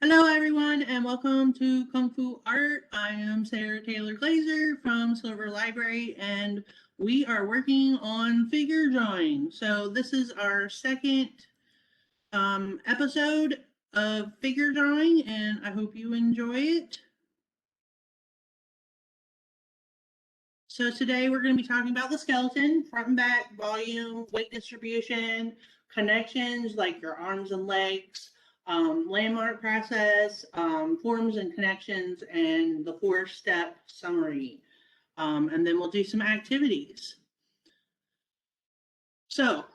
Hello, everyone, and welcome to Kung Fu Art. I am Sarah Taylor Glazer from Slover Library, and we are working on figure drawing. So this is our second episode of figure drawing, and I hope you enjoy it. So today we're going to be talking about the skeleton, front and back, volume, weight distribution, connections like your arms and legs, landmark process, forms and connections, and the 4-step summary. And then we'll do some activities. So,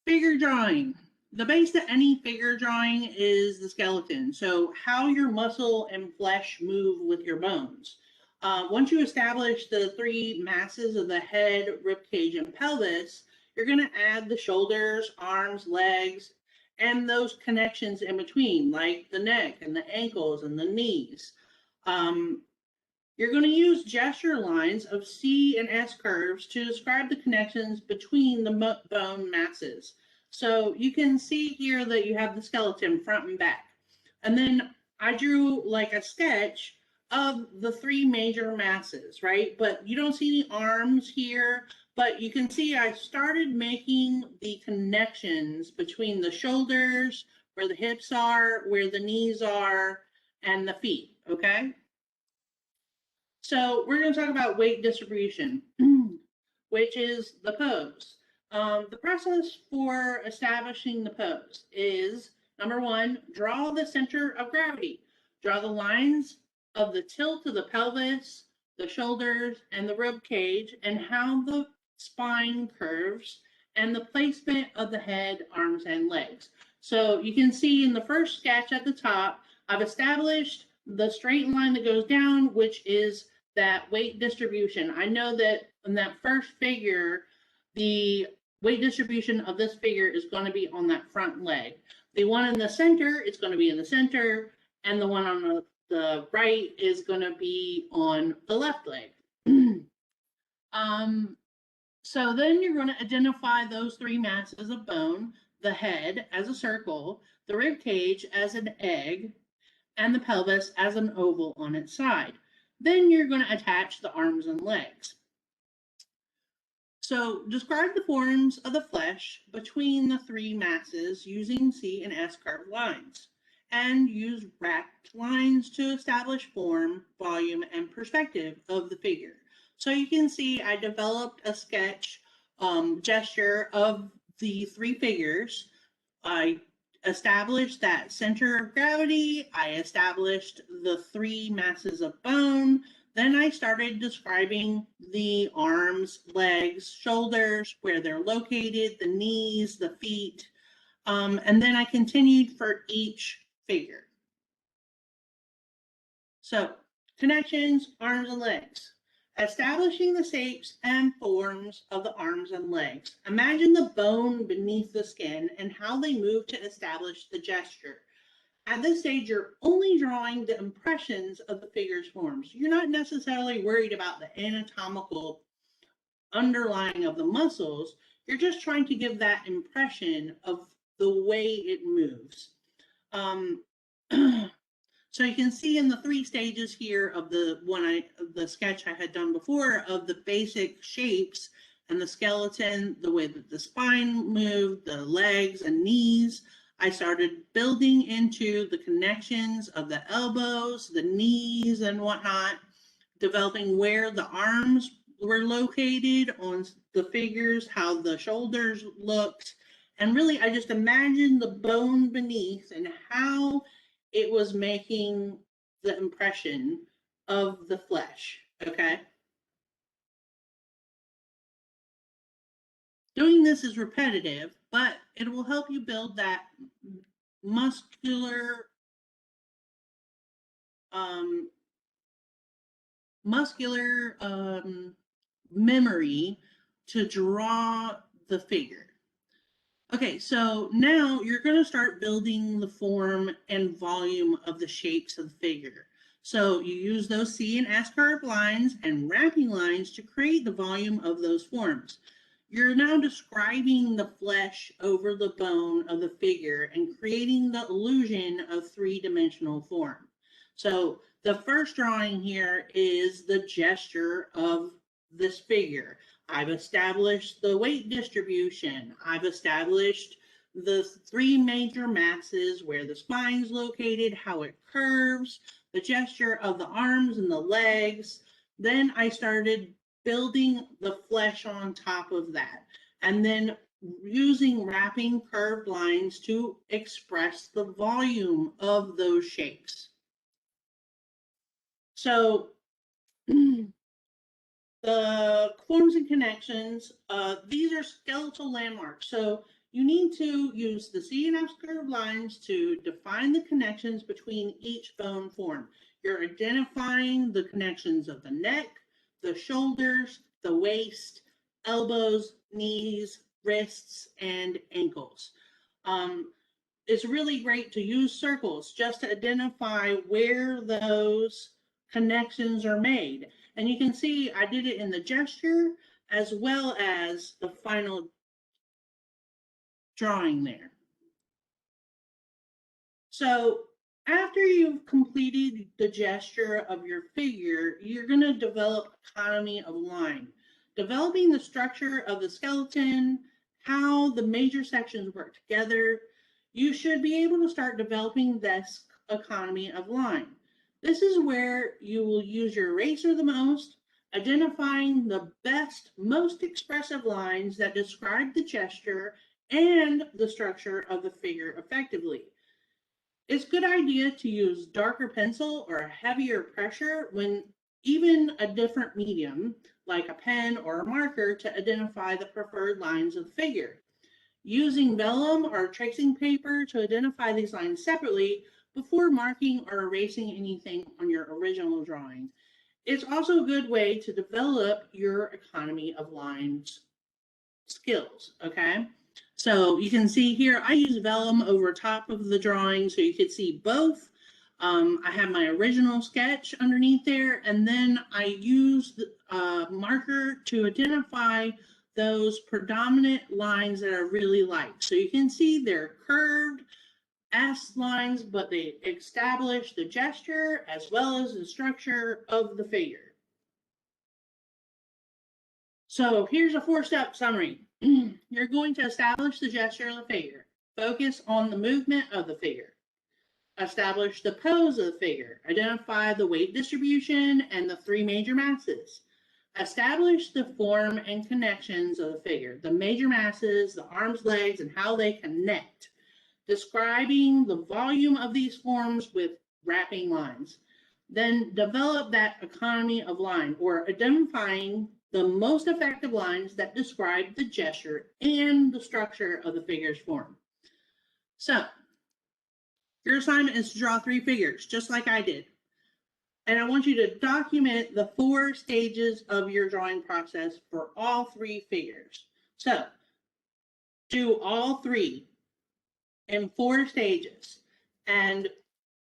figure drawing. The base to any figure drawing is the skeleton. So, how your muscle and flesh move with your bones. Once you establish the 3 masses of the head, rib cage, and pelvis, you're going to add the shoulders, arms, legs, and those connections in between, like the neck and the ankles and the knees. You're going to use gesture lines of C and S curves to describe the connections between the bone masses. So you can see here that you have the skeleton front and back. And then I drew like a sketch of the 3 major masses, right? But you don't see any arms here, but you can see I started making the connections between the shoulders, where the hips are, where the knees are, and the feet, okay? So we're going to talk about weight distribution, which is the pose. The process for establishing the pose is, number 1, draw the center of gravity. Draw the lines of the tilt of the pelvis, the shoulders, and the rib cage, and how the spine curves, and the placement of the head, arms, and legs. So you can see in the first sketch at the top, I've established the straight line that goes down, which is that weight distribution. I know that in that first figure, the weight distribution of this figure is going to be on that front leg. The one in the center, it's going to be in the center, and the one on the right is going to be on the left leg. So then you're going to identify those 3 masses of bone, the head as a circle, the rib cage as an egg, and the pelvis as an oval on its side. Then you're going to attach the arms and legs. So describe the forms of the flesh between the 3 masses using C and S curved lines, and use racked lines to establish form, volume, and perspective of the figure. So you can see I developed a sketch gesture of the 3 figures. I established that center of gravity. I established the 3 masses of bone. Then I started describing the arms, legs, shoulders, where they're located, the knees, the feet. And then I continued for each figure. So, connections, arms and legs. Establishing the shapes and forms of the arms and legs. Imagine the bone beneath the skin and how they move to establish the gesture. At this stage, you're only drawing the impressions of the figure's forms. You're not necessarily worried about the anatomical underlying of the muscles. You're just trying to give that impression of the way it moves. So you can see in the 3 stages here of the sketch I had done before of the basic shapes and the skeleton, the way that the spine moved, the legs and knees. I started building into the connections of the elbows, the knees and whatnot, developing where the arms were located on the figures, how the shoulders looked. And really, I just imagined the bone beneath and how it was making the impression of the flesh, okay? Doing this is repetitive, but it will help you build that muscular memory to draw the figure. Okay, so now you're going to start building the form and volume of the shapes of the figure. So you use those C and S curved lines and wrapping lines to create the volume of those forms. You're now describing the flesh over the bone of the figure and creating the illusion of three-dimensional form. So the first drawing here is the gesture of this figure. I've established the weight distribution. I've established the three major masses, where the spine's located, how it curves, the gesture of the arms and the legs. Then I started building the flesh on top of that, and then using wrapping curved lines to express the volume of those shapes. So the forms and connections, these are skeletal landmarks. So you need to use the C&F curved lines to define the connections between each bone form. You're identifying the connections of the neck, the shoulders, the waist, elbows, knees, wrists, and ankles. It's really great to use circles just to identify where those connections are made. And you can see I did it in the gesture as well as the final drawing there. So after you've completed the gesture of your figure, you're going to develop economy of line. Developing the structure of the skeleton, how the major sections work together, you should be able to start developing this economy of line. This is where you will use your eraser the most, identifying the best, most expressive lines that describe the gesture and the structure of the figure effectively. It's a good idea to use darker pencil or a heavier pressure when even a different medium, like a pen or a marker, to identify the preferred lines of the figure. Using vellum or tracing paper to identify these lines separately before marking or erasing anything on your original drawing. It's also a good way to develop your economy of lines skills, okay? So you can see here, I use vellum over top of the drawing so you could see both. I have my original sketch underneath there, and then I use the marker to identify those predominant lines that I really like. So you can see they're curved S lines, but they establish the gesture as well as the structure of the figure. So here's a 4-step summary. You're going to establish the gesture of the figure. Focus on the movement of the figure. Establish the pose of the figure. Identify the weight distribution and the three major masses. Establish the form and connections of the figure, the major masses, the arms, legs, and how they connect. Describing the volume of these forms with wrapping lines. Then develop that economy of line, or identifying the most effective lines that describe the gesture and the structure of the figure's form. So your assignment is to draw 3 figures, just like I did. And I want you to document the 4 stages of your drawing process for all 3 figures. So do all 3 in 4 stages and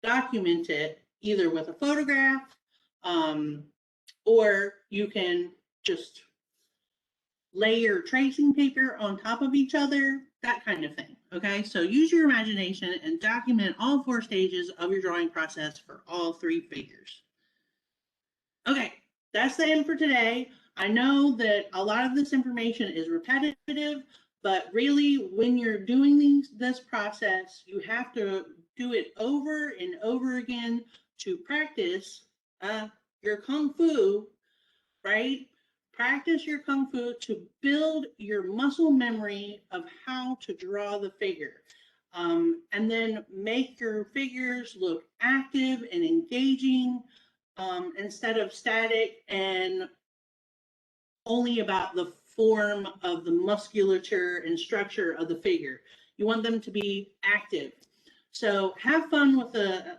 document it either with a photograph, or you can just lay your tracing paper on top of each other, that kind of thing. Okay, so use your imagination and document all 4 stages of your drawing process for all 3 figures. Okay, that's the end for today. I know that a lot of this information is repetitive, but really when you're doing this process, you have to do it over and over again to practice your Kung Fu, right? Practice your Kung Fu to build your muscle memory of how to draw the figure. And then make your figures look active and engaging instead of static and only about the form of the musculature and structure of the figure. You want them to be active. So have fun with the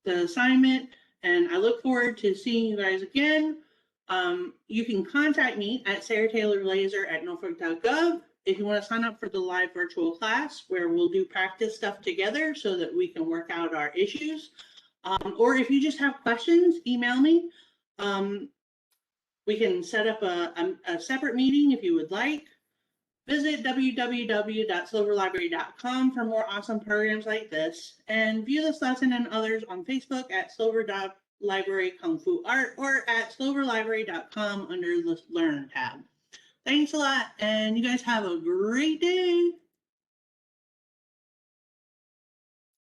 assignment, and I look forward to seeing you guys again. You can contact me at sarahtaylorlaser@norfolk.gov if you want to sign up for the live virtual class where we'll do practice stuff together so that we can work out our issues. Or if you just have questions, email me. We can set up a separate meeting if you would like. Visit www.sloverlibrary.com for more awesome programs like this, and view this lesson and others on Facebook at Slover.Library Kung Fu Art or at sloverlibrary.com under the Learn tab. Thanks a lot, and you guys have a great day.